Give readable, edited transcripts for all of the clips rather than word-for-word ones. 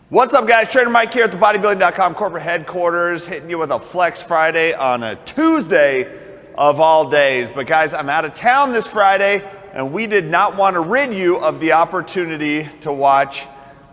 What's up, guys? Trainer Mike here at the Bodybuilding.com corporate headquarters, hitting you with a Flex Friday on a Tuesday of all days. But guys, I'm out of town this Friday, and we did not want to rid you of the opportunity to watch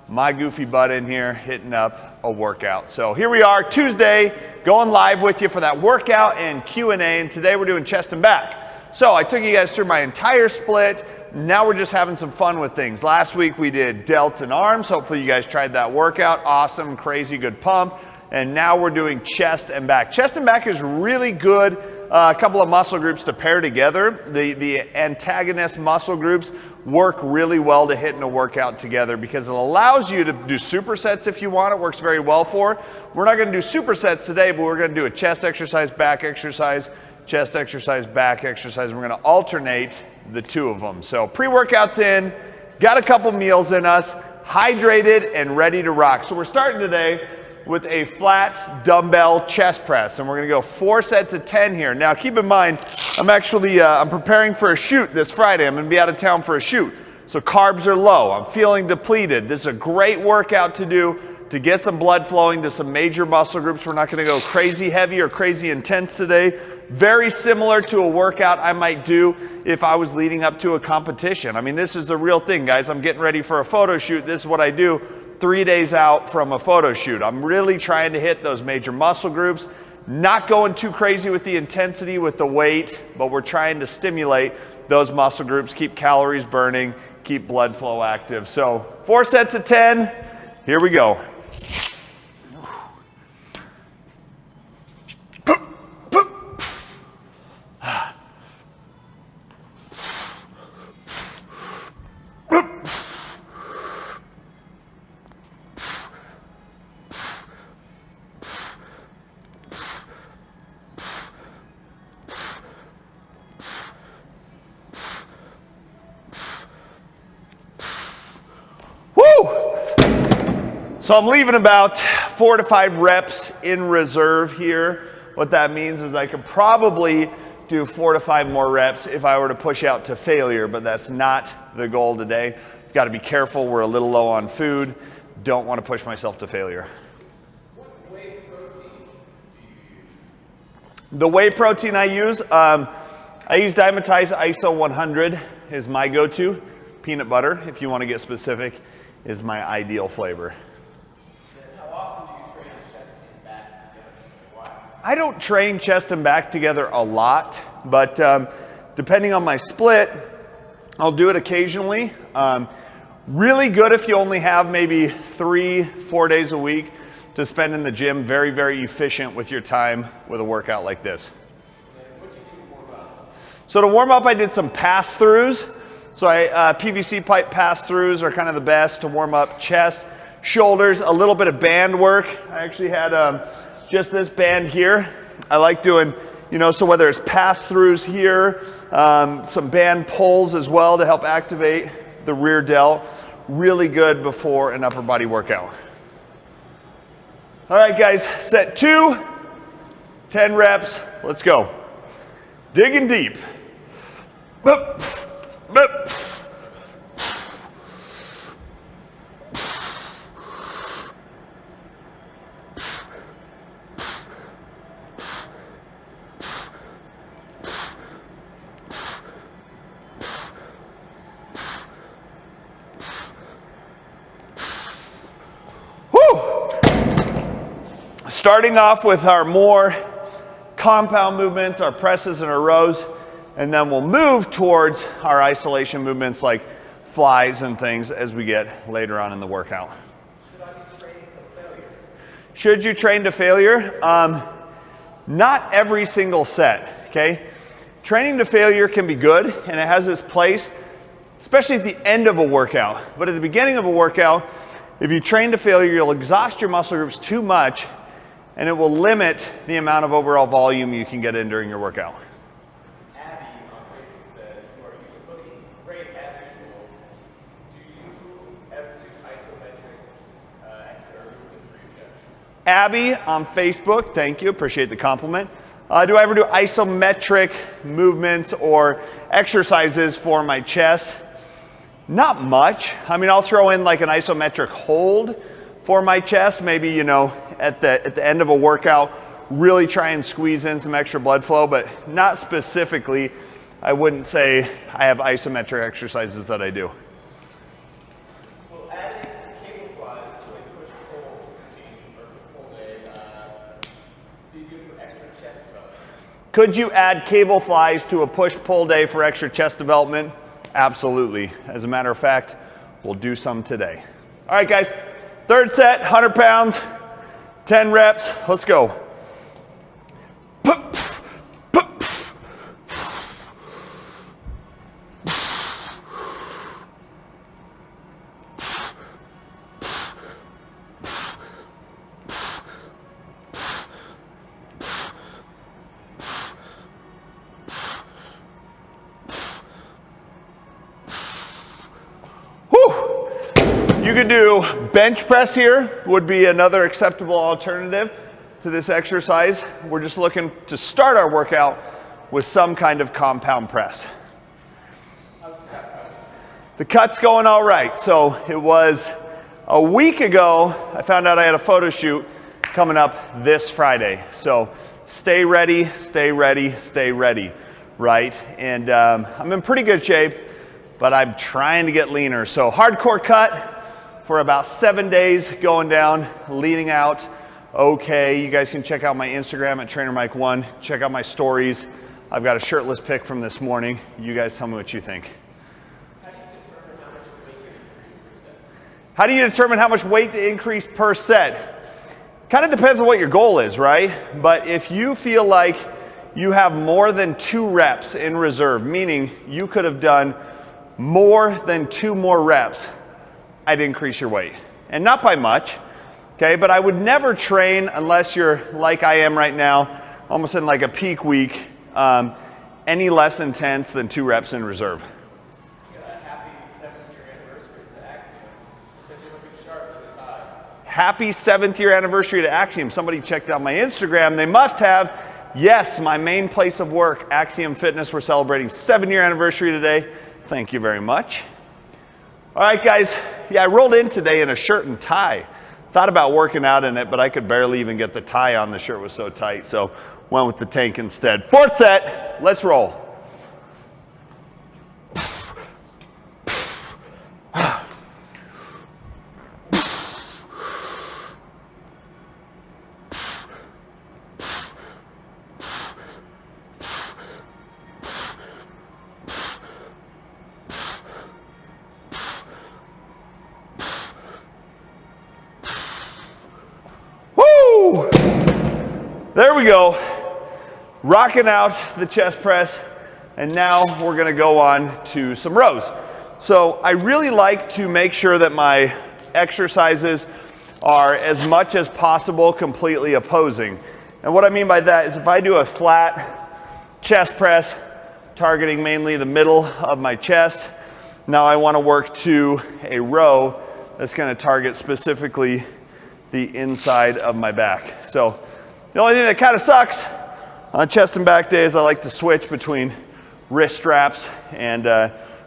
my goofy butt in here hitting up a workout. So here we are, Tuesday, going live with you for that workout and Q&A, and today we're doing chest and back. So I took you guys through my entire split. Now we're just having some fun with things. Last week we did delts and arms. Hopefully you guys tried that workout. Awesome, crazy good pump. And now we're doing chest and back. Chest and back is really good. A couple of muscle groups to pair together. The antagonist muscle groups work really well to hit in a workout together because it allows you to do supersets if you want. It works very well for. We're not going to do supersets today, but we're going to do a chest exercise, back exercise, chest exercise, back exercise. And we're going to alternate the two of them. So pre-workout's in, got a couple meals in us, hydrated and ready to rock. So we're starting today with a flat dumbbell chest press, and we're gonna go 4 sets of 10 here. Now keep in mind, I'm preparing for a shoot this Friday. I'm gonna be out of town for a shoot. So carbs are low, I'm feeling depleted. This is a great workout to do to get some blood flowing to some major muscle groups. We're not gonna go crazy heavy or crazy intense today. Very similar to a workout I might do if I was leading up to a competition. I mean, this is the real thing, guys. I'm getting ready for a photo shoot. This is what I do 3 days out from a photo shoot. I'm really trying to hit those major muscle groups, not going too crazy with the intensity, with the weight, but we're trying to stimulate those muscle groups, keep calories burning, keep blood flow active. So 4 sets of 10, here we go. So I'm leaving about 4 to 5 reps in reserve here. What that means is I could probably do 4 to 5 more reps if I were to push out to failure, but that's not the goal today. Got to be careful. We're a little low on food. Don't want to push myself to failure. What whey protein do you use? The whey protein I use Dymatize ISO 100 is my go-to. Peanut butter, if you want to get specific, is my ideal flavor. I don't train chest and back together a lot, but depending on my split, I'll do it occasionally. Really good if you only have maybe 3-4 days a week to spend in the gym. Very, very efficient with your time with a workout like this. What'd you do to warm up? So to warm up, I did some pass-throughs. So PVC pipe pass-throughs are kind of the best to warm up chest, shoulders, a little bit of band work. I actually had just this band here. I like doing, so whether it's pass-throughs here, some band pulls as well to help activate the rear delt. Really good before an upper body workout. All right, guys, set 2, 10 reps, let's go. Digging deep. Starting off with our more compound movements, our presses and our rows, and then we'll move towards our isolation movements like flies and things as we get later on in the workout. Should I be training to failure? Should you train to failure? Not every single set, okay? Training to failure can be good, and it has its place, especially at the end of a workout. But at the beginning of a workout, if you train to failure, you'll exhaust your muscle groups too much, and it will limit the amount of overall volume you can get in during your workout. Abby on Facebook says, you are looking great as usual. Do you ever do isometric extra movements for your chest? Abby on Facebook, thank you, appreciate the compliment. Do I ever do isometric movements or exercises for my chest? Not much. I mean, I'll throw in like an isometric hold for my chest. Maybe, you know, at the end of a workout, really try and squeeze in some extra blood flow, but not specifically. I wouldn't say I have isometric exercises that I do. Will adding cable flies to a push-pull routine or push-pull day be good for extra chest development? Could you add cable flies to a push-pull day for extra chest development? Absolutely. As a matter of fact, we'll do some today. All right, guys, third set, 100 pounds, 10 reps. Let's go. You could do bench press here, would be another acceptable alternative to this exercise. We're just looking to start our workout with some kind of compound press. How's the cut going? The cut's going all right. So it was a week ago, I found out I had a photo shoot coming up this Friday. So stay ready, stay ready, stay ready, right? And I'm in pretty good shape, but I'm trying to get leaner. So hardcore cut for about 7 days, going down, leaning out. Okay, you guys can check out my Instagram at TrainerMike1. Check out my stories. I've got a shirtless pic from this morning. You guys tell me what you think. How do you determine how much weight to increase per set? How do you determine how much weight to increase per set? Kind of depends on what your goal is, right? But if you feel like you have more than 2 reps in reserve, meaning you could have done more than 2 more reps, I'd increase your weight. And not by much, okay? But I would never train unless you're like I am right now, almost in like a peak week, any less intense than 2 reps in reserve. You got a happy 7th year anniversary to Axiom. You said you're looking sharp for the tie. Happy 7th year anniversary to Axiom. Somebody checked out my Instagram. They must have. Yes, my main place of work, Axiom Fitness. We're celebrating 7-year anniversary today. Thank you very much. All right, guys. Yeah, I rolled in today in a shirt and tie. Thought about working out in it, but I could barely even get the tie on. The shirt was so tight, so went with the tank instead. 4th set, let's roll. There we go, rocking out the chest press, and now we're gonna go on to some rows. So I really like to make sure that my exercises are as much as possible completely opposing. And what I mean by that is if I do a flat chest press, targeting mainly the middle of my chest, now I wanna work to a row that's gonna target specifically the inside of my back. So the only thing that kind of sucks on chest and back days, I like to switch between wrist straps and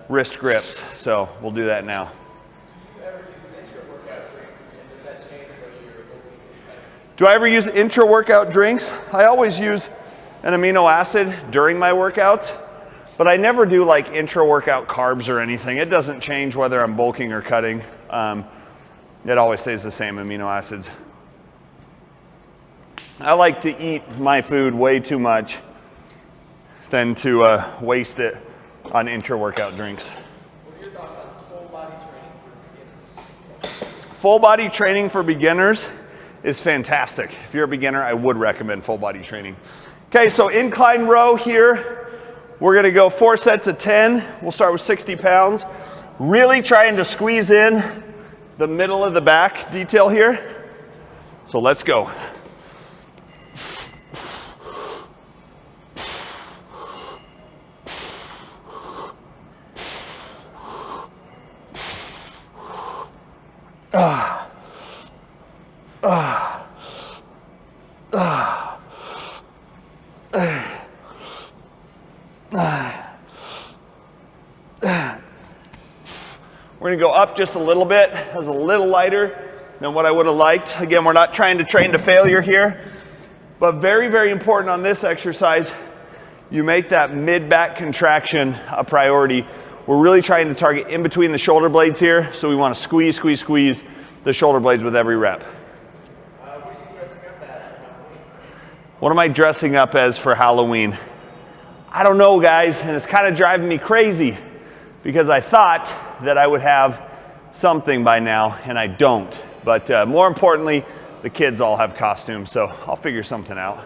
wrist grips. So we'll do that now. Do you ever use intra-workout drinks, and does that change whether you're bulking or cutting? Do I ever use intra-workout drinks? I always use an amino acid during my workouts, but I never do like intra-workout carbs or anything. It doesn't change whether I'm bulking or cutting. It always stays the same amino acids. I like to eat my food way too much than to waste it on intra-workout drinks. What are your thoughts on full body training for beginners? Full body training for beginners is fantastic. If you're a beginner, I would recommend full body training. Okay, so incline row here. We're gonna go 4 sets of 10. We'll start with 60 pounds. Really trying to squeeze in the middle of the back detail here. So let's go. We're gonna go up just a little bit, as a little lighter than what I would have liked. Again, we're not trying to train to failure here, but very, very important on this exercise, you make that mid-back contraction a priority. We're really trying to target in between the shoulder blades here, so we want to squeeze, squeeze, squeeze the shoulder blades with every rep. What am I dressing up as for Halloween? I don't know, guys, and it's kind of driving me crazy because I thought that I would have something by now, and I don't. But more importantly, the kids all have costumes, so I'll figure something out.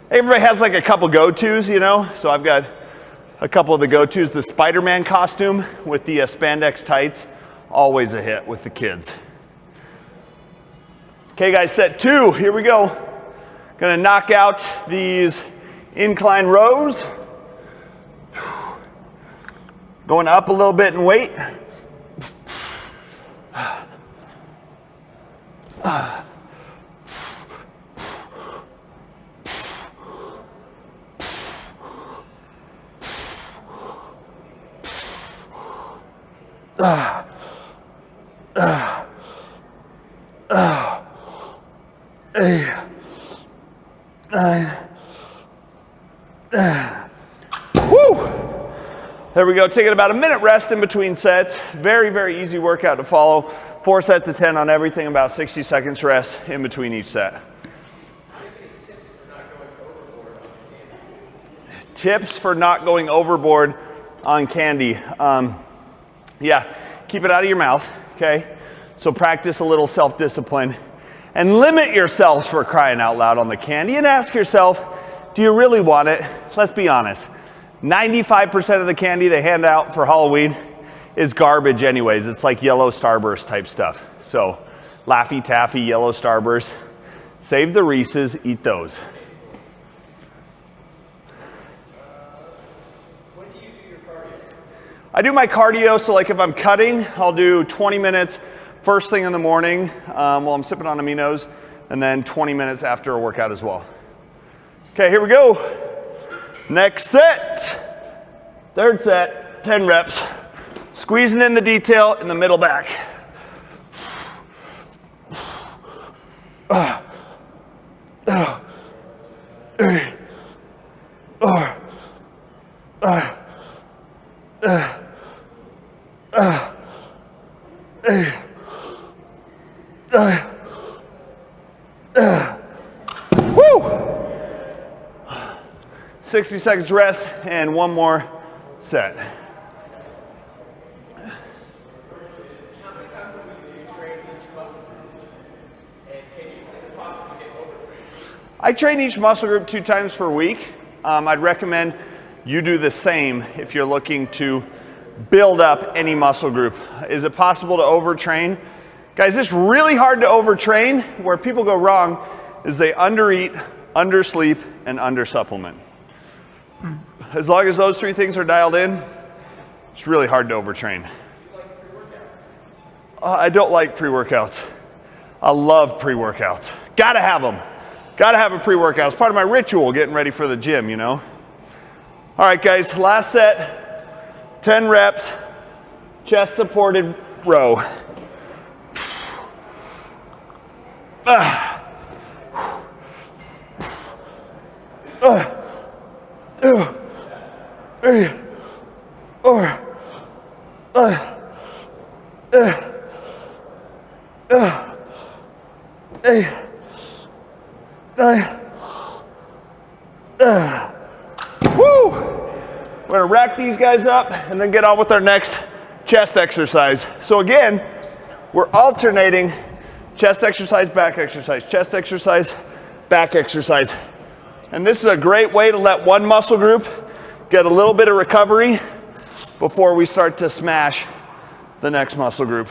Everybody has like a couple go-tos, you know? So I've got a couple of the go-tos. The Spider-Man costume with the spandex tights, always a hit with the kids. Okay, guys, set 2, here we go. Gonna knock out these incline rows. Going up a little bit in weight. Woo! There we go, taking about a minute rest in between sets. Very, very easy workout to follow. 4 sets of 10 on everything, about 60 seconds rest in between each set. Tips for not going overboard on candy. Yeah, keep it out of your mouth, okay? So practice a little self-discipline and limit yourselves, for crying out loud, on the candy, and ask yourself, do you really want it? Let's be honest. 95% of the candy they hand out for Halloween is garbage anyways. It's like yellow Starburst type stuff. So Laffy Taffy, yellow Starburst. Save the Reese's, eat those. When do you do your cardio? I do my cardio, so like if I'm cutting, I'll do 20 minutes first thing in the morning while I'm sipping on aminos, and then 20 minutes after a workout as well. Okay, here we go. Next set, third set, 10 reps. Squeezing in the detail in the middle back. Woo! 60 seconds rest and one more set. How many times a week do you train each muscle group? And is it possible to get overtrained? I train each muscle group 2 times per week. I'd recommend you do the same if you're looking to build up any muscle group. Is it possible to overtrain? Guys, it's really hard to overtrain. Where people go wrong is they undereat, undersleep, and undersupplement. As long as those 3 things are dialed in, it's really hard to overtrain. Do you like pre-workouts? I don't like pre-workouts. I love pre-workouts. Gotta have them. Gotta have a pre-workout. It's part of my ritual getting ready for the gym, you know? All right, guys, last set, 10 reps, chest supported row. Woo! We're gonna rack these guys up and then get on with our next chest exercise. So again, we're alternating chest exercise, back exercise, chest exercise, back exercise. And this is a great way to let one muscle group get a little bit of recovery before we start to smash the next muscle group.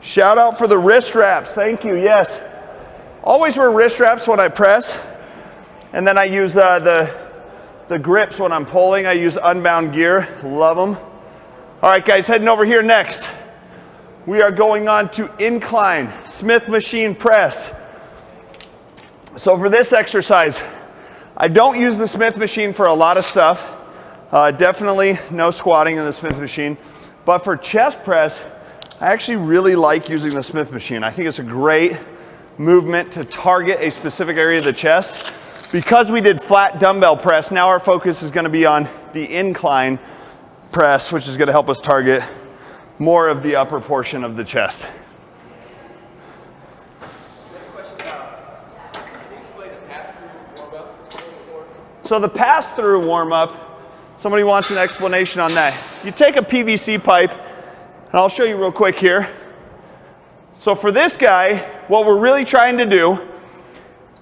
Shout out for the wrist wraps. Thank you. Yes. Always wear wrist wraps when I press. And then I use the grips when I'm pulling. I use Unbound gear. Love them. All right, guys, heading over here next. We are going on to incline Smith machine press. So for this exercise, I don't use the Smith machine for a lot of stuff. Definitely no squatting in the Smith machine. But for chest press, I actually really like using the Smith machine. I think it's a great movement to target a specific area of the chest. Because we did flat dumbbell press, now our focus is going to be on the incline press, which is going to help us target more of the upper portion of the chest. So the pass-through warm-up, somebody wants an explanation on that. You take a PVC pipe, and I'll show you real quick here. So for this guy, what we're really trying to do,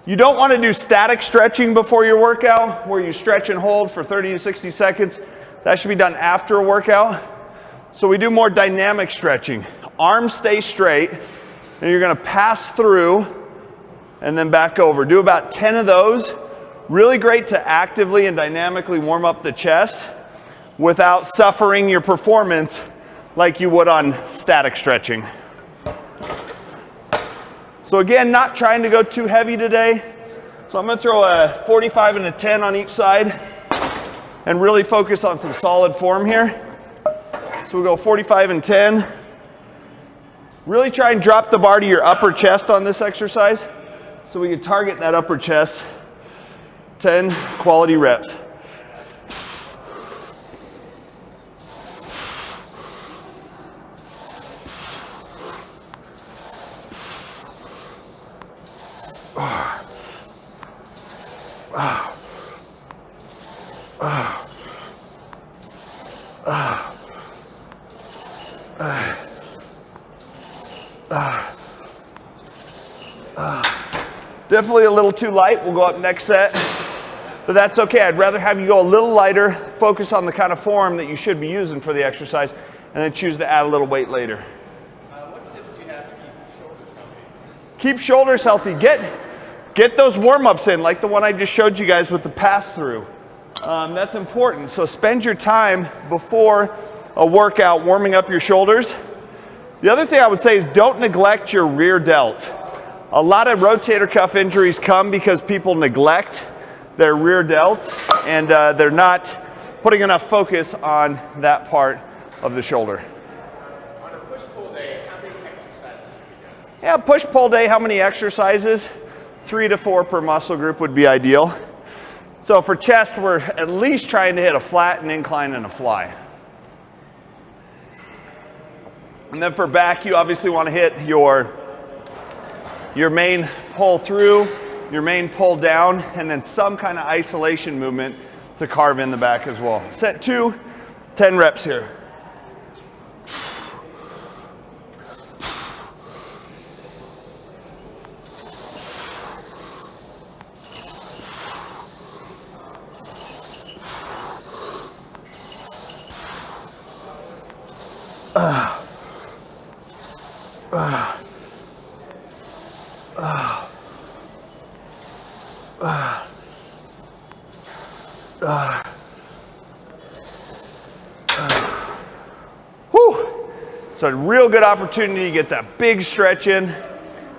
you don't want to do static stretching before your workout, where you stretch and hold for 30 to 60 seconds. That should be done after a workout. So we do more dynamic stretching. Arms stay straight, and you're going to pass through and then back over. Do about 10 of those. Really great to actively and dynamically warm up the chest without suffering your performance like you would on static stretching. So again, not trying to go too heavy today. So I'm going to throw a 45 and a 10 on each side and really focus on some solid form here. So we'll go 45 and 10. Really try and drop the bar to your upper chest on this exercise so we can target that upper chest. 10 quality reps. Definitely a little too light. We'll go up next set. But that's okay. I'd rather have you go a little lighter, focus on the kind of form that you should be using for the exercise, and then choose to add a little weight later. What tips do you have to keep shoulders healthy? Keep shoulders healthy. Get those warm-ups in, like the one I just showed you guys with the pass-through. That's important. So spend your time before a workout warming up your shoulders. The other thing I would say is don't neglect your rear delt. A lot of rotator cuff injuries come because people neglect their rear delts, and they're not putting enough focus on that part of the shoulder. On a push-pull day, how many exercises should be done? Yeah, push-pull day, how many exercises? 3 to 4 per muscle group would be ideal. So for chest, we're at least trying to hit a flat, an incline, and a fly. And then for back, you obviously want to hit your main pull through, your main pull down, and then some kind of isolation movement to carve in the back as well. Set 2, 10 reps here. So a real good opportunity to get that big stretch in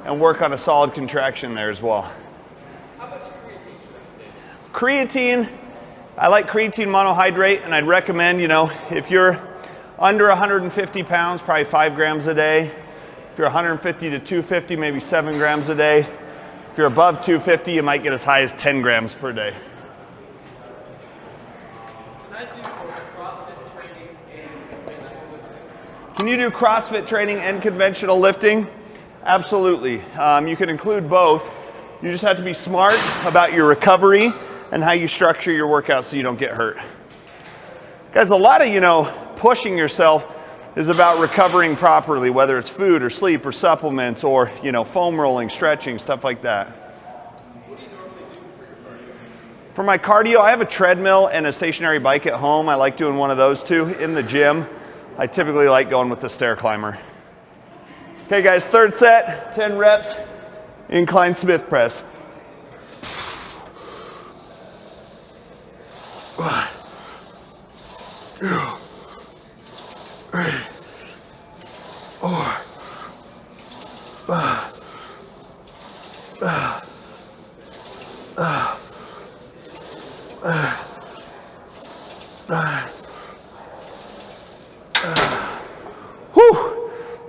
and work on a solid contraction there as well. How much creatine should I take? Creatine, I like creatine monohydrate, and I'd recommend, if you're under 150 pounds, probably 5 grams a day. If you're 150 to 250, maybe 7 grams a day. If you're above 250, you might get as high as 10 grams per day. Can you do CrossFit training and conventional lifting? Absolutely. You can include both. You just have to be smart about your recovery and how you structure your workout so you don't get hurt. Guys, a lot of, pushing yourself is about recovering properly, whether it's food or sleep or supplements or, foam rolling, stretching, stuff like that. What do you normally do for your cardio? For my cardio, I have a treadmill and a stationary bike at home. I like doing one of those too. In the gym, I typically like going with the stair climber. Okay guys, third set, 10 reps, incline Smith press. 1, 2, 3, 4, 5, 9,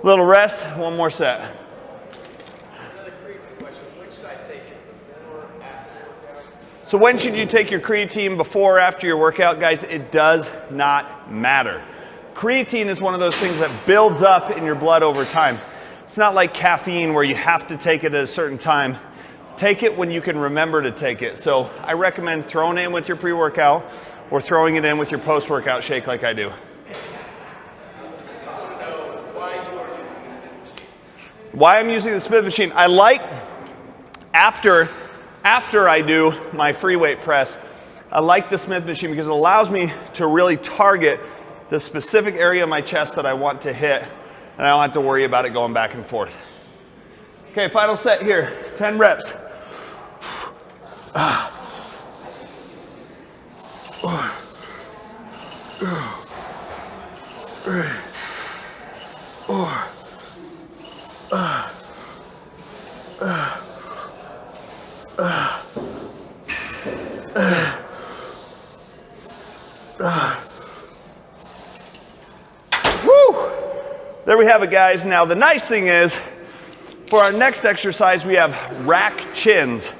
Little rest, one more set. Another creatine question. When should I take it? Before or after the workout? So when should you take your creatine, before or after your workout? Guys, it does not matter. Creatine is one of those things that builds up in your blood over time. It's not like caffeine where you have to take it at a certain time. Take it when you can remember to take it. So I recommend throwing it in with your pre-workout or throwing it in with your post-workout shake like I do. Why I'm using the Smith machine? I like after I do my free weight press, I like the Smith machine because it allows me to really target the specific area of my chest that I want to hit, and I don't have to worry about it going back and forth. Okay, final set here, 10 reps. Woo! There we have it, guys. Now the nice thing is, for our next exercise, we have rack chins.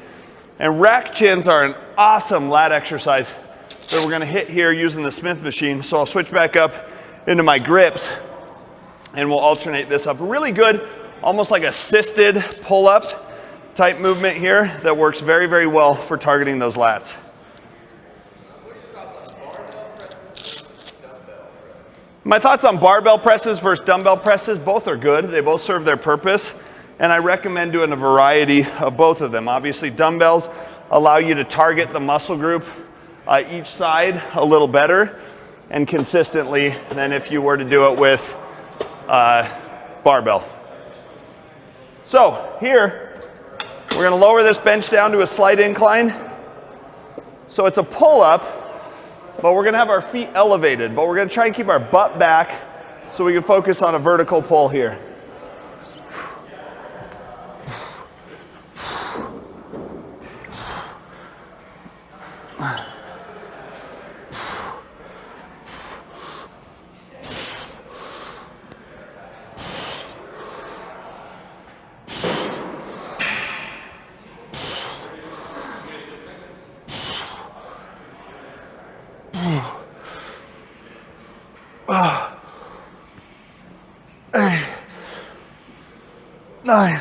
And rack chins are an awesome lat exercise that we're gonna hit here using the Smith machine. So I'll switch back up into my grips and we'll alternate this up. Really good, almost like assisted pull-up type movement here that works very, very well for targeting those lats. My thoughts on barbell presses versus dumbbell presses, both are good. They both serve their purpose. And I recommend doing a variety of both of them. Obviously, dumbbells allow you to target the muscle group each side a little better and consistently than if you were to do it with barbell. So here, we're gonna lower this bench down to a slight incline. So it's a pull-up, but we're gonna have our feet elevated, but we're gonna try and keep our butt back so we can focus on a vertical pull here. Eight, 9,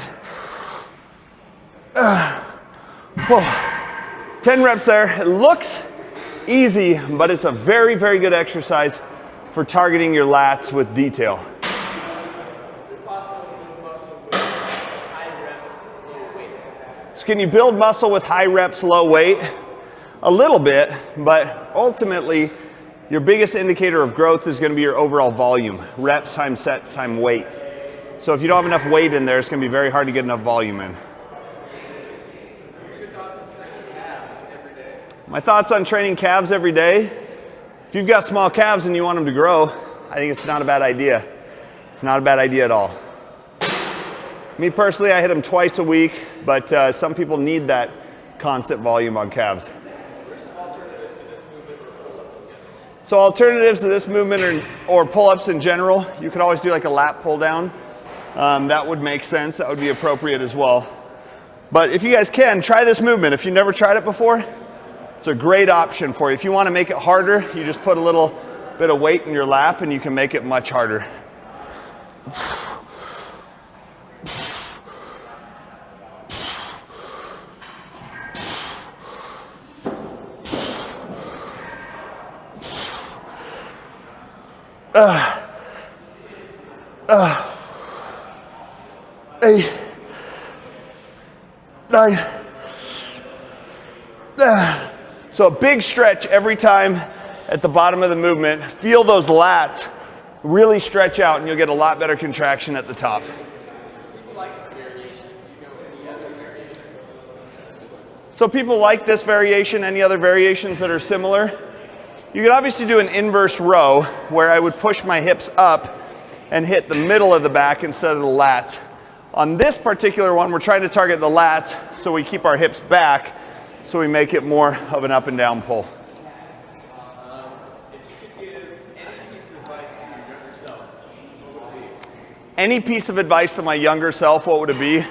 10 reps there. It looks easy, but it's a very, very good exercise for targeting your lats with detail. So can you build muscle with high reps, low weight? A little bit, but ultimately, your biggest indicator of growth is going to be your overall volume, reps times sets times weight. So if you don't have enough weight in there, it's going to be very hard to get enough volume in. My thoughts on training calves every day? If you've got small calves and you want them to grow, I think it's not a bad idea. It's not a bad idea at all. Me personally, I hit them twice a week, but some people need that constant volume on calves. So alternatives to this movement or pull-ups in general, you could always do like a lat pull down. That would make sense. That would be appropriate as well. But if you guys can, try this movement. If you've never tried it before, it's a great option for you. If you want to make it harder, you just put a little bit of weight in your lap and you can make it much harder. Eight, 9. So a big stretch every time at the bottom of the movement. Feel those lats really stretch out and you'll get a lot better contraction at the top. So people like this variation, any other variations that are similar? You could obviously do an inverse row where I would push my hips up and hit the middle of the back instead of the lats. On this particular one, we're trying to target the lats so we keep our hips back so we make it more of an up and down pull. any piece of advice to my younger self, what would it be?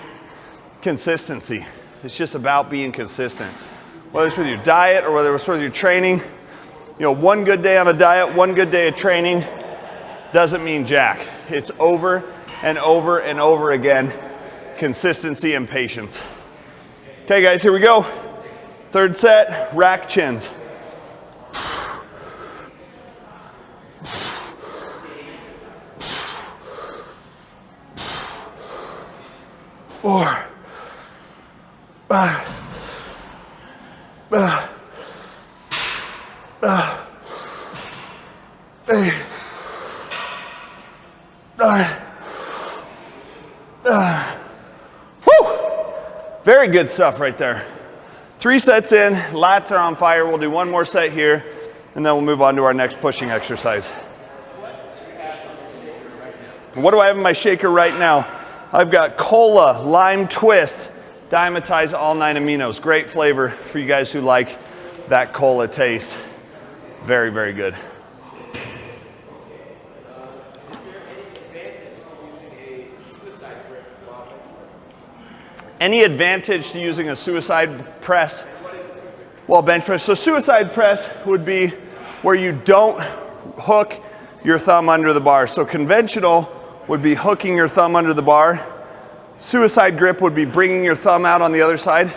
Consistency. It's just about being consistent. Whether it's with your diet or whether it's with your training, you know, one good day on a diet, one good day of training doesn't mean jack. It's over and over and over again, consistency and patience. Okay guys, here we go. Third set, rack chins. 4, 5, 8, 9. Woo! Very good stuff right there. 3 sets in, lats are on fire. We'll do one more set here, and then we'll move on to our next pushing exercise. What do I have in my shaker right now? I've got cola, lime twist, Dymatize all 9 aminos. Great flavor for you guys who like that cola taste. Very, very good. Any advantage to using a suicide press? Well, bench press. So suicide press would be where you don't hook your thumb under the bar. So conventional would be hooking your thumb under the bar. Suicide grip would be bringing your thumb out on the other side.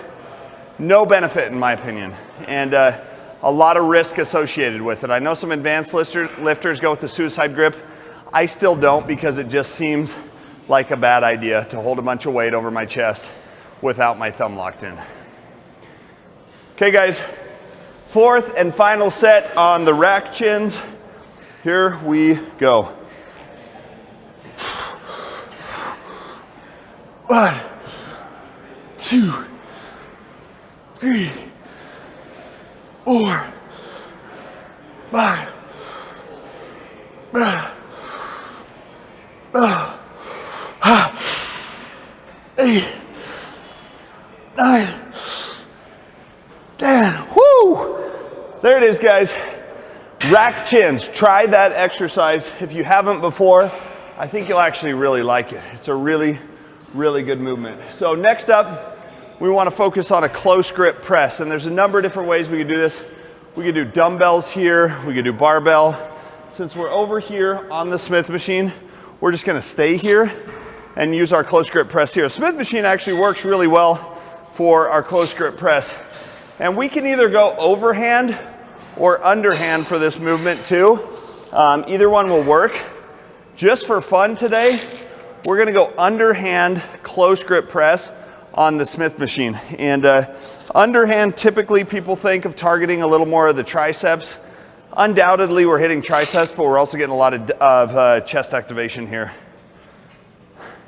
No benefit in my opinion, and a lot of risk associated with it. I know some advanced lifters go with the suicide grip. I still don't, because it just seems like a bad idea to hold a bunch of weight over my chest without my thumb locked in. Okay guys, 4th and final set on the rack chins. Here we go. 1, 2, 3, 4, 5, 8, 9, 10. Woo! There it is, guys. Rack chins. Try that exercise. If you haven't before, I think you'll actually really like it. It's a really, really good movement. So next up, we want to focus on a close grip press. And there's a number of different ways we could do this. We could do dumbbells here. We could do barbell. Since we're over here on the Smith machine, we're just going to stay here and use our close grip press here. Smith machine actually works really well for our close grip press. And we can either go overhand or underhand for this movement too. Either one will work. Just for fun today, we're gonna go underhand close grip press on the Smith machine. And underhand, typically people think of targeting a little more of the triceps. Undoubtedly we're hitting triceps, but we're also getting a lot of chest activation here.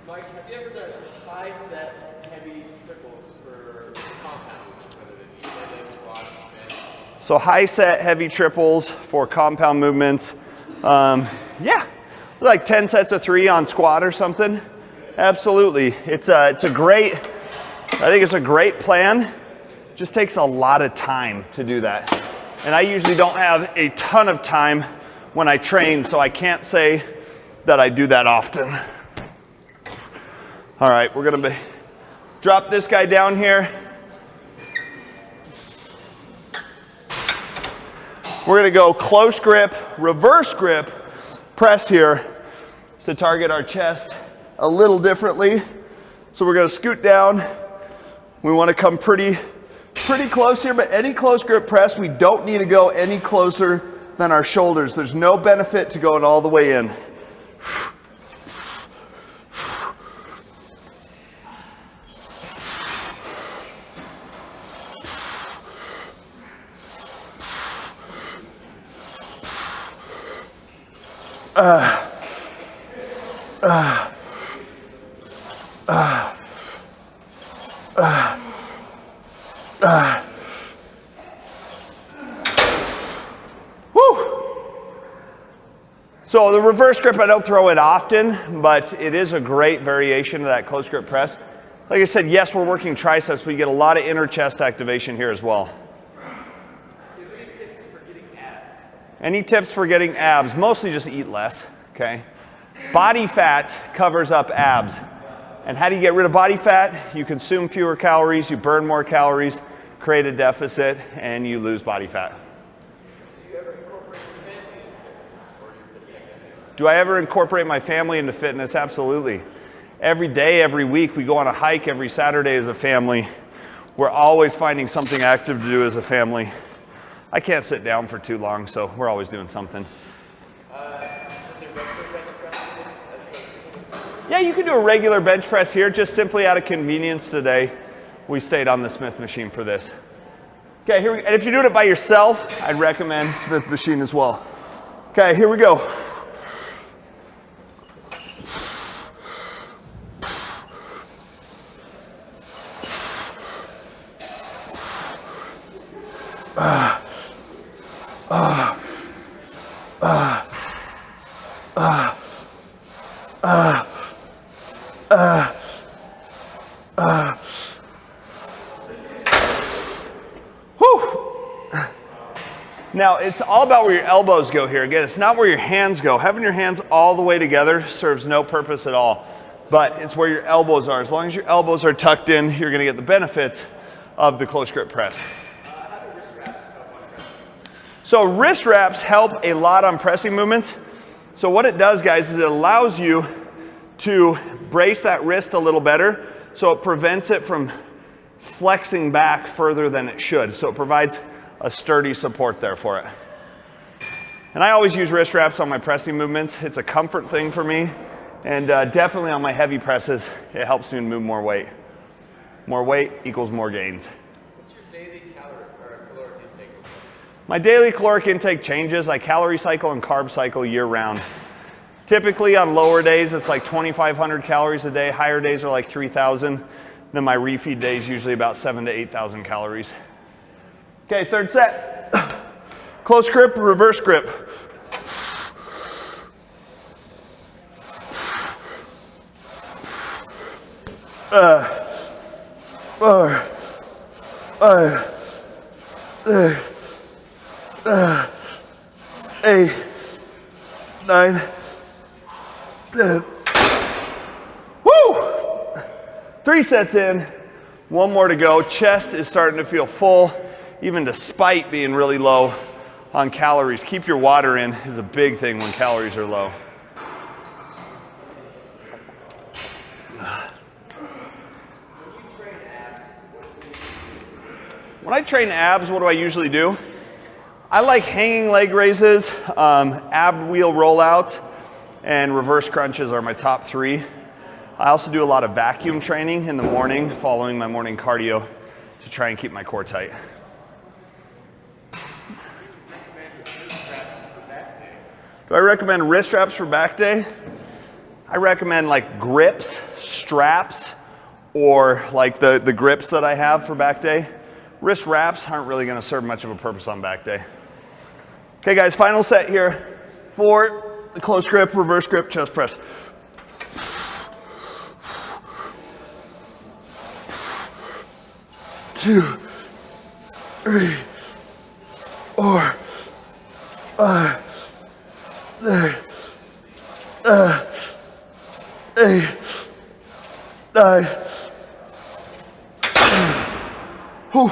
Mike, have you ever done tricep heavy triples for compound movements, whether they be deadlift, squats, bench? So high set heavy triples for compound movements. Yeah, like 10 sets of 3 on squat or something. Absolutely. It's a great, I think it's a great plan. Just takes a lot of time to do that. And I usually don't have a ton of time when I train, so I can't say that I do that often. All right, we're gonna drop this guy down here. We're gonna go close grip, reverse grip, press here to target our chest a little differently. So we're gonna scoot down. We wanna come pretty close here, but any close grip press, we don't need to go any closer than our shoulders. There's no benefit to going all the way in. So the reverse grip I don't throw it often, but it is a great variation of that close grip press. Like I said, yes, we're working triceps, but you get a lot of inner chest activation here as well. Any tips for getting abs? Any tips for getting abs? Mostly just eat less, okay? Body fat covers up abs. And how do you get rid of body fat? You consume fewer calories, you burn more calories, create a deficit, and you lose body fat. Do I ever incorporate my family into fitness? Absolutely. Every day, every week, we go on a hike every Saturday as a family. We're always finding something active to do as a family. I can't sit down for too long, so we're always doing something. Yeah, you can do a regular bench press here, just simply out of convenience today. We stayed on the Smith machine for this. Okay, here we go. And if you're doing it by yourself, I'd recommend Smith machine as well. Okay, here we go. Now, it's all about where your elbows go here. Again, it's not where your hands go. Having your hands all the way together serves no purpose at all, but it's where your elbows are. As long as your elbows are tucked in, you're gonna get the benefits of the close grip press. So wrist wraps help a lot on pressing movements. So what it does, guys, is it allows you to brace that wrist a little better, so it prevents it from flexing back further than it should. So it provides a sturdy support there for it. And I always use wrist wraps on my pressing movements. It's a comfort thing for me, and definitely on my heavy presses, it helps me move more weight. More weight equals more gains. What's your daily caloric intake? My daily caloric intake changes. I calorie cycle and carb cycle year round. Typically on lower days, it's like 2,500 calories a day. Higher days are like 3,000. Then my refeed day is usually about 7,000 to 8,000 calories. Okay, third set. Close grip, reverse grip. Eight, 9, 10. Woo! 3 sets in, 1 more to go. Chest is starting to feel full, even despite being really low on calories. Keep your water in is a big thing when calories are low. When I train abs, what do I usually do? I like hanging leg raises, ab wheel rollouts, and reverse crunches are my top 3. I also do a lot of vacuum training in the morning, following my morning cardio to try and keep my core tight. Do I recommend wrist wraps for back day? I recommend like grips, straps, or like the grips that I have for back day. Wrist wraps aren't really gonna serve much of a purpose on back day. Okay guys, final set here for the close grip, reverse grip, chest press. Two, 3, 4, 5, 6, 8, 9. Whew.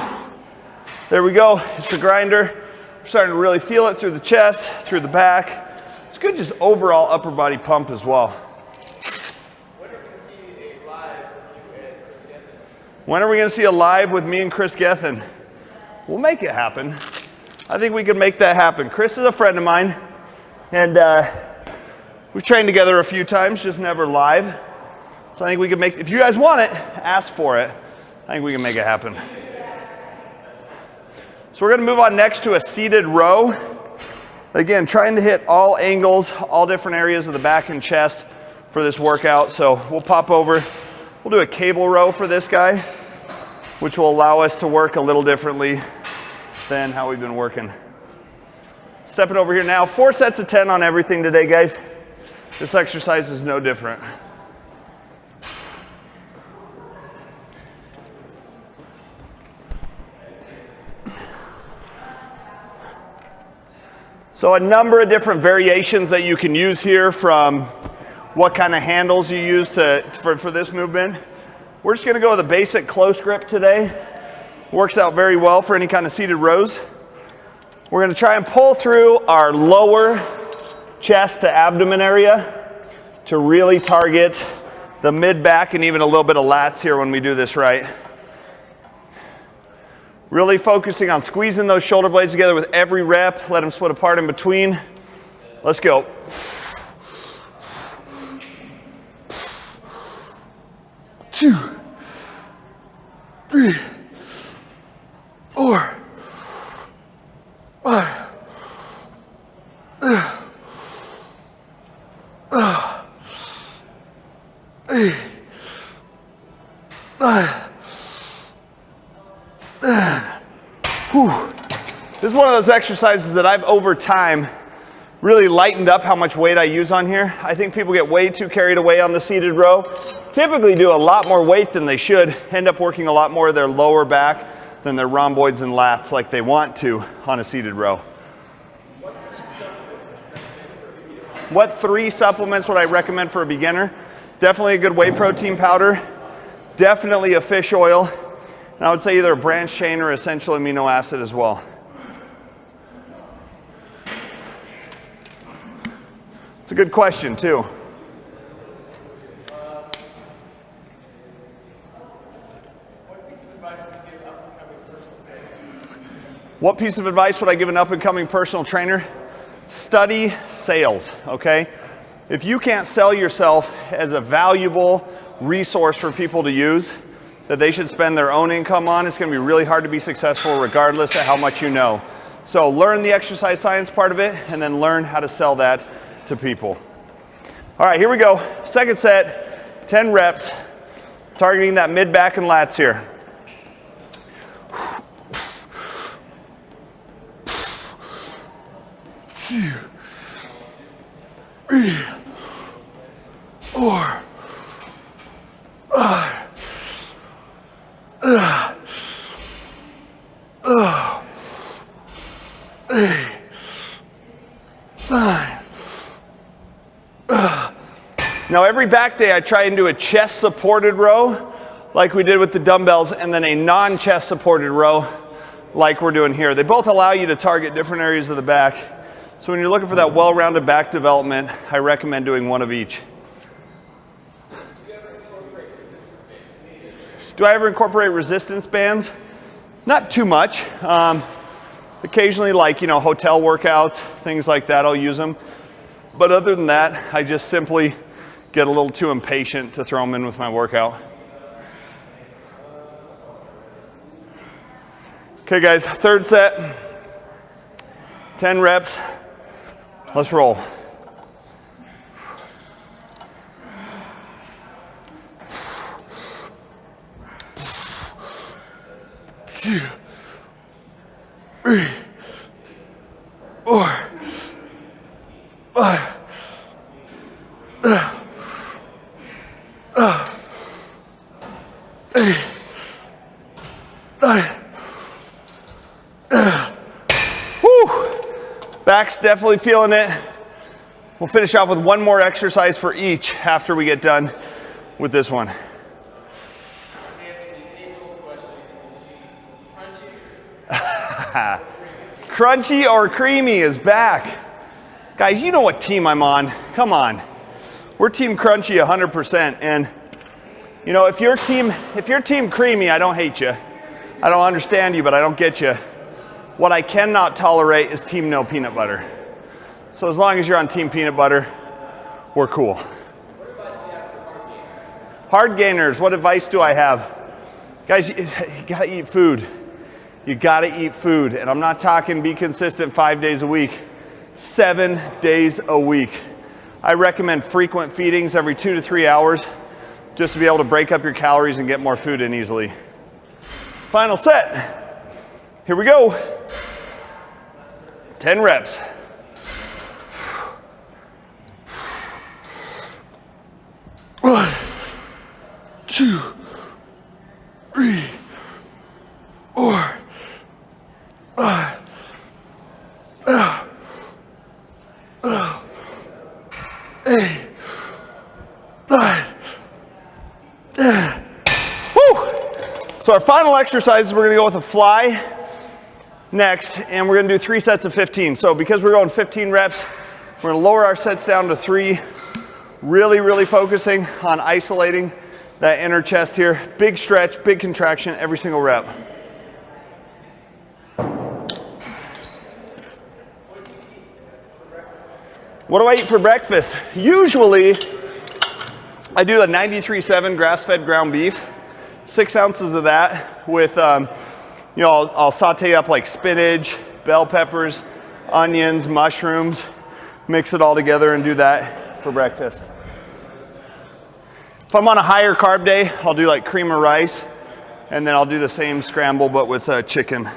There we go. It's the grinder. We're starting to really feel it through the chest, through the back. It's good just overall upper body pump as well. When are we going to see a live with you and Chris Gethin? When are we going to see a live with me and Chris Gethin? We'll make it happen. I think we can make that happen. Chris is a friend of mine, and we've trained together a few times, just never live. So I think we can make, if you guys want it, ask for it. I think we can make it happen. So we're gonna move on next to a seated row. Again, trying to hit all angles, all different areas of the back and chest for this workout. So we'll pop over, we'll do a cable row for this guy, which will allow us to work a little differently than how we've been working. Stepping over here now, 4 sets of 10 on everything today, guys. This exercise is no different. So a number of different variations that you can use here, from what kind of handles you use for this movement. We're just gonna go with a basic close grip today. Works out very well for any kind of seated rows. We're gonna try and pull through our lower chest to abdomen area to really target the mid-back and even a little bit of lats here when we do this right. Really focusing on squeezing those shoulder blades together with every rep. Let them split apart in between. Let's go. 2, 3, 4, 5. This is one of those exercises that I've over time really lightened up how much weight I use on here. I think people get way too carried away on the seated row. Typically do a lot more weight than they should, end up working a lot more of their lower back than their rhomboids and lats like they want to on a seated row. What 3 supplements would I recommend for a beginner? Definitely a good whey protein powder, definitely a fish oil, and I would say either a branched chain or essential amino acid as well. It's a good question too. What piece of advice would I give an up-and-coming personal trainer? Study sales, okay? If you can't sell yourself as a valuable resource for people to use that they should spend their own income on, it's gonna be really hard to be successful regardless of how much you know. So learn the exercise science part of it and then learn how to sell that to people. All right, here we go. Second set, 10 reps, targeting that mid-back and lats here. 2, 3, 4, 5. Now every back day I try and do a chest supported row like we did with the dumbbells and then a non-chest supported row like we're doing here. They both allow you to target different areas of the back. So when you're looking for that well-rounded back development, I recommend doing one of each. Do I ever incorporate resistance bands? Not too much. Occasionally, like, you know, hotel workouts, things like that, I'll use them. But other than that, I just simply get a little too impatient to throw them in with my workout. Okay guys, third set, 10 reps. Let's roll. 2, 3, 4, 5. Back's definitely feeling it. We'll finish off with one more exercise for each after we get done with this one. Crunchy or creamy is back. Guys, you know what team I'm on. Come on. We're team crunchy 100%. And you know, if you're team creamy, I don't hate you. I don't understand you, but I don't get you. What I cannot tolerate is team no peanut butter. So as long as you're on team peanut butter, we're cool. Hard gainers, what advice do I have? Guys, you gotta eat food. You gotta eat food. And I'm not talking be consistent 5 days a week, 7 days a week. I recommend frequent feedings every 2 to 3 hours just to be able to break up your calories and get more food in easily. Final set. Here we go. 10 reps. One, 2, 3, 4, 5. 8, So our final exercise, we're gonna go with a fly next, and we're gonna do 3 sets of 15. So because we're going 15 reps, we're gonna lower our sets down to 3, really focusing on isolating that inner chest here. Big stretch, big contraction, every single rep. What do I eat for breakfast? Usually, I do a 93.7 grass-fed ground beef, 6 ounces of that with, you know, I'll saute up like spinach, bell peppers, onions, mushrooms, mix it all together and do that for breakfast. If I'm on a higher carb day, I'll do like cream of rice, and then I'll do the same scramble but with chicken.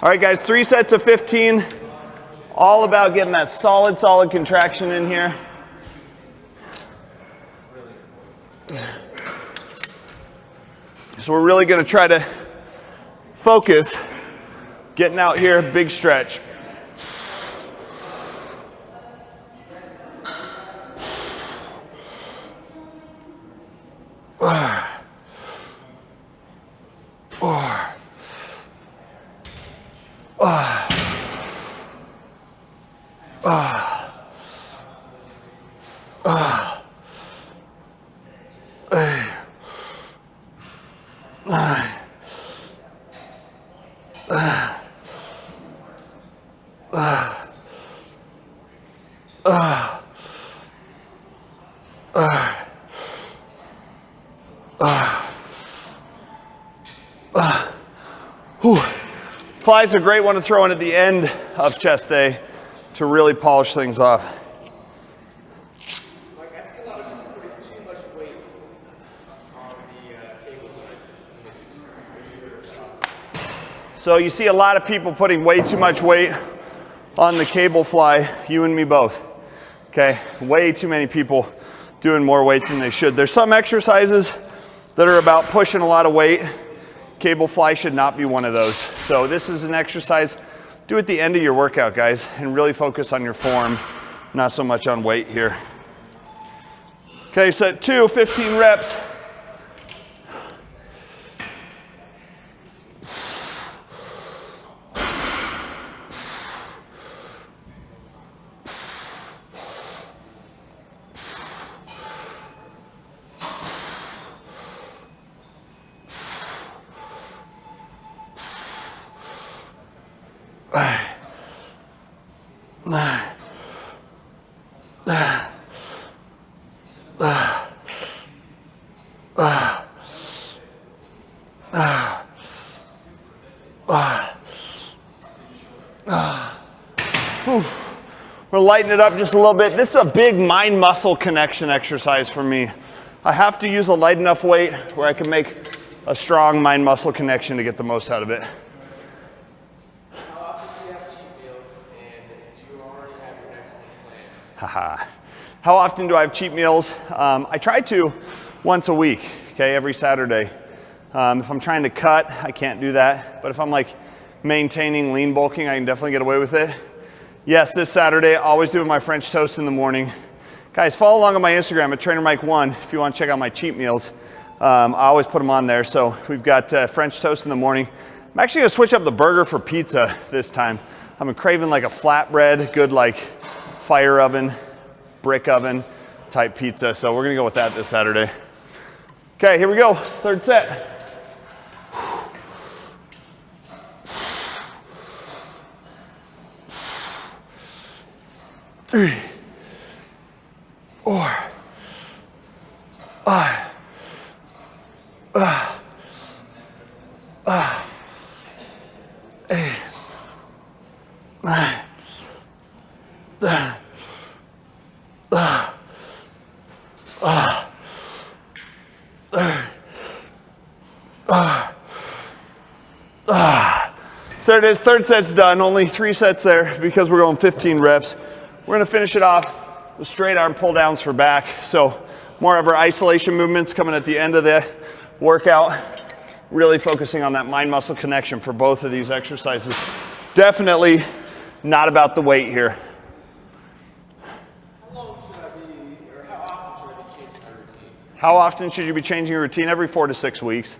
All right, guys, 3 sets of 15. All about getting that solid contraction in here. So we're really gonna try to focus, getting out here, big stretch. Fly's a great one to throw in at the end of chest day to really polish things off. Like, I see a lot of people putting too much weight on the cable line. So you see a lot of people putting way too much weight on the cable fly, you and me both. Okay, way too many people doing more weight than they should. There's some exercises that are about pushing a lot of weight. Cable fly should not be one of those. So this is an exercise, do at the end of your workout, guys, and really focus on your form, not so much on weight here. Okay, set 2, 15 reps. We're lightening it up just a little bit. This is a big mind-muscle connection exercise for me. I have to use a light enough weight where I can make a strong mind-muscle connection to get the most out of it. How often do you have cheat meals, and do you already have your next one planned? Haha. How often do I have cheat meals? I try to once a week, okay, every Saturday. If I'm trying to cut, I can't do that. But if I'm like maintaining lean bulking, I can definitely get away with it. Yes, this Saturday, always doing my French toast in the morning. Guys, follow along on my Instagram at TrainerMike1 if you want to check out my cheat meals. I always put them on there. So we've got French toast in the morning. I'm actually gonna switch up the burger for pizza this time. I'm craving like a flatbread, good like fire oven, brick oven type pizza. So we're gonna go with that this Saturday. Okay, here we go, 3rd set. Three, 4, 5, 8, 9, 10. So there it is, 3rd set's done. Only 3 sets there because we're going 15 reps. We're gonna finish it off with straight arm pull downs for back. So more of our isolation movements coming at the end of the workout. Really focusing on that mind muscle connection for both of these exercises. Definitely not about the weight here. How long should I be, or how often should I be changing my routine? How often should you be changing your routine? Every 4 to 6 weeks.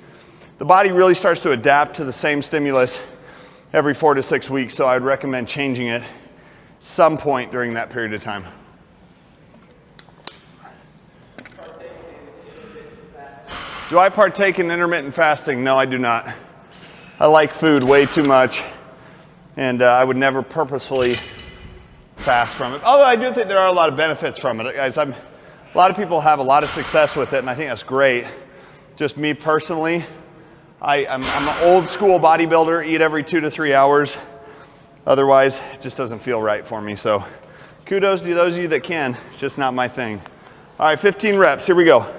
The body really starts to adapt to the same stimulus every 4 to 6 weeks, so I'd recommend changing it some point during that period of time. Do I partake in intermittent fasting? No, I do not. I like food way too much, and I would never purposefully fast from it. Although I do think there are a lot of benefits from it, guys. A lot of people have a lot of success with it, and I think that's great. Just me personally, I'm an old school bodybuilder, eat every 2 to 3 hours. Otherwise, it just doesn't feel right for me. So kudos to those of you that can. It's just not my thing. All right, 15 reps. Here we go.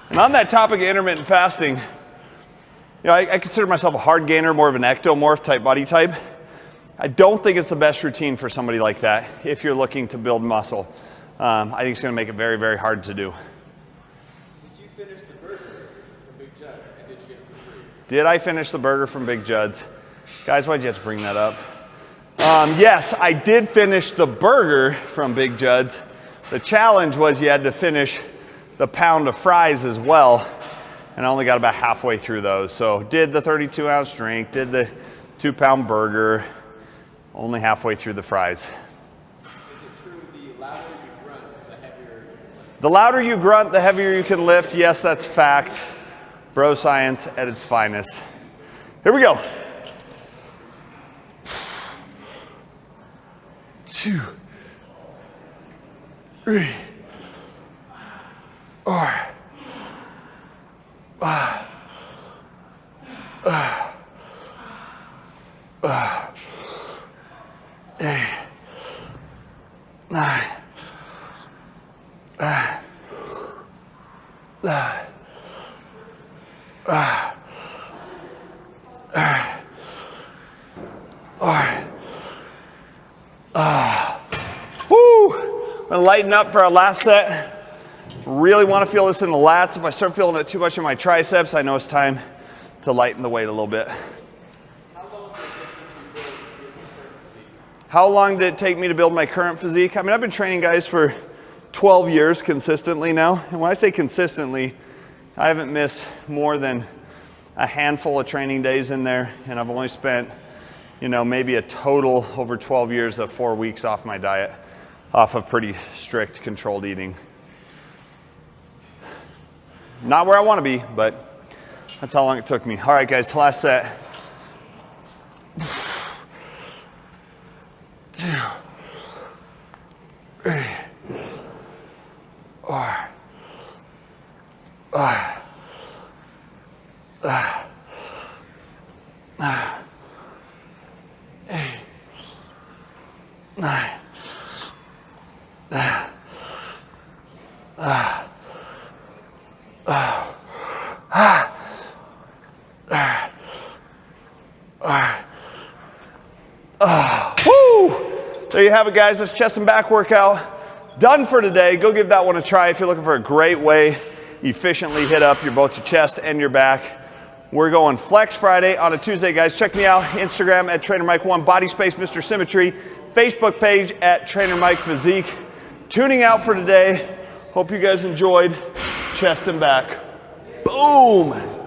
And on that topic of intermittent fasting, you know, I consider myself a hard gainer, more of an ectomorph type body type. I don't think it's the best routine for somebody like that if you're looking to build muscle. I think it's going to make it very, very hard to do. Did you finish the burger from Big Judd, and did you get it for free? Did I finish the burger from Big Judd's? Guys, why'd you have to bring that up? Yes, I did finish the burger from Big Judd's. The challenge was you had to finish the pound of fries as well, and I only got about halfway through those. So did the 32-ounce drink, did the 2-pound burger, only halfway through the fries. Is it true the louder you grunt, the heavier you can lift? The louder you grunt, the heavier you can lift. Yes, that's fact. Bro science at its finest. Here we go. 2, 3, 4, 5, 8, 9, I'm gonna lighten up for our last set. Really want to feel this in the lats. If I start feeling it too much in my triceps, I know it's time to lighten the weight a little bit. How long did it take me to build my current physique? I mean, I've been training guys for 12 years consistently now. And when I say consistently, I haven't missed more than a handful of training days in there. And I've only spent, you know, maybe a total over 12 years of 4 weeks off my diet, off of pretty strict controlled eating. Not where I want to be, but that's how long it took me. All right, guys, last set. 2, 3, 4, 5, 8, 9, 10. Woo! There you have it, guys. That's chest and back workout done for today. Go give that one a try if you're looking for a great way efficiently hit up both your chest and your back. We're going Flex Friday on a Tuesday, guys. Check me out, Instagram at TrainerMike1, Body Space Mr. Symmetry, Facebook page at Trainer Mike Physique. Tuning out for today. Hope you guys enjoyed chest and back. Boom!